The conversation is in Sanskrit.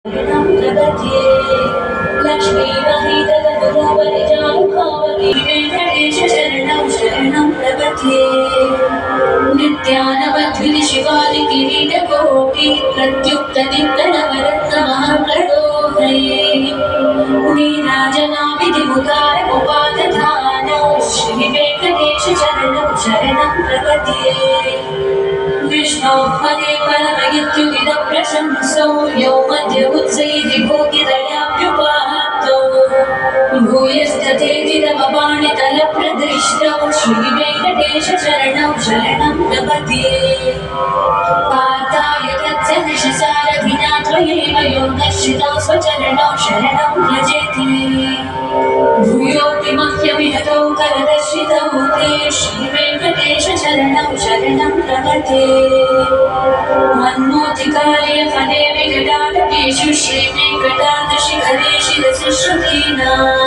प्रपद्ये लक्ष्मी महितलमुदावरिजानुभावती वेङ्कटेश शरणं शरणं प्रपद्ये नित्यानवद्विधि शिवादि किरीटकोटि प्रत्युक्तदिक्कणवरत्नमहाप्रदोहये नीराजनाभिधिमुदारमुपादधानौ श्रीवेङ्कटेश शरणं शरणं प्रपद्ये विष्णोः परमयत्युदितं प्रशंसौ यौ मध्य उत्सैति भोगिदयाभ्युपाहतो भूयस्तथेतितमपाणितलप्रदिष्टौ श्रीवेङ्कटेश शरणं शरणं प्रपद्ये पार्थाय तत्सदृशसारथिना त्वयैव योगश्रितौ स्वचरणौ शरणं भजेति भूयोऽपि मह्यमिहतौ करदर्शितौ ते श्रीवेङ्कटेश शरणं शरणं प्रपद्ये मन्मोतिकालय फले विकटाटकेषु श्रीवेङ्कटाद्रिशिखरे शिरसि श्रुतीनाम्